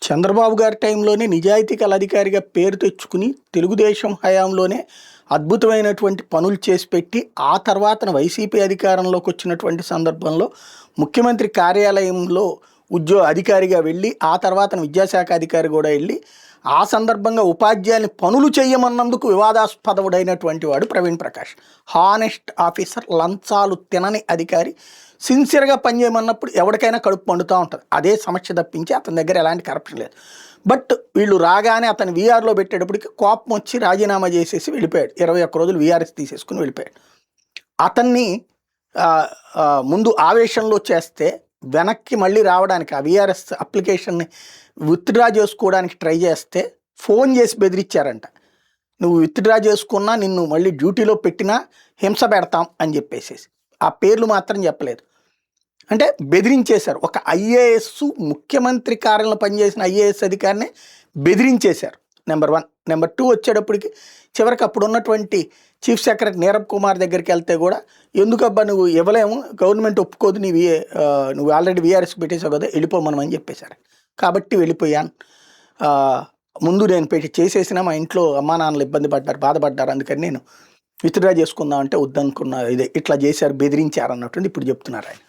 చంద్రబాబు గారి టైంలోనే నిజాయితీ గల అధికారిగా పేరు తెచ్చుకుని తెలుగుదేశం హయాంలోనే అద్భుతమైనటువంటి పనులు చేసి పెట్టి ఆ తర్వాతన వైసీపీ అధికారంలోకి వచ్చినటువంటి సందర్భంలో ముఖ్యమంత్రి కార్యాలయంలో అధికారిగా వెళ్ళి ఆ తర్వాతన విద్యాశాఖ అధికారి కూడా వెళ్ళి ఆ సందర్భంగా ఉపాధ్యాయుని పనులు చేయమన్నందుకు వివాదాస్పదవుడైనటువంటి వాడు ప్రవీణ్ ప్రకాష్. హానెస్ట్ ఆఫీసర్, లంచాలు తినని అధికారి, సిన్సియర్గా పనిచేయమన్నప్పుడు ఎవరికైనా కడుపు పండుతూ ఉంటుంది. అదే సమస్య తప్పించి అతని దగ్గర ఎలాంటి కరప్షన్ లేదు. బట్ వీళ్ళు రాగానే అతను వీఆర్లో పెట్టేటప్పటికి కోపం వచ్చి రాజీనామా చేసేసి వెళ్ళిపోయాడు. 21 రోజులు వీఆర్ఎస్ తీసేసుకుని వెళ్ళిపోయాడు. అతన్ని ముందు ఆవేశంలో చేస్తే వెనక్కి మళ్ళీ రావడానికి ఆ వీఆర్ఎస్ అప్లికేషన్ని విత్డ్రా చేసుకోవడానికి ట్రై చేస్తే ఫోన్ చేసి బెదిరించారంట. నువ్వు విత్డ్రా చేసుకున్నా నిన్ను మళ్ళీ డ్యూటీలో పెట్టినా హింస పెడతాం అని చెప్పేసి. ఆ పేర్లు మాత్రం చెప్పలేదు. అంటే బెదిరించేశారు. ఒక ఐఏఎస్, ముఖ్యమంత్రి కార్యాలయంలో పనిచేసిన ఐఏఎస్ అధికారిని బెదిరించేశారు. నెంబర్ 1. నెంబర్ 2 వచ్చేటప్పటికి చివరికి అప్పుడు ఉన్నటువంటి చీఫ్ సెక్రటరీ నీరబ్ కుమార్ దగ్గరికి వెళ్తే కూడా ఎందుకబ్బా నువ్వు ఇవ్వలేము, గవర్నమెంట్ ఒప్పుకోదు, నువ్వు ఆల్రెడీ వీఆర్ఎస్ పెట్టేసావు కదా, వెళ్ళిపోమని చెప్పేశారు. కాబట్టి వెళ్ళిపోయాను. ముందు నేను చేసేసినా మా ఇంట్లో అమ్మా నాన్నలు ఇబ్బంది పడ్డారు, బాధపడ్డారు, అందుకని నేను విత్డ్రా చేసుకుందాం అంటే వద్దనుకున్నా. ఇట్లా చేశారు, బెదిరించారు అన్నట్టు ఇప్పుడు చెప్తున్నారు ఆయన.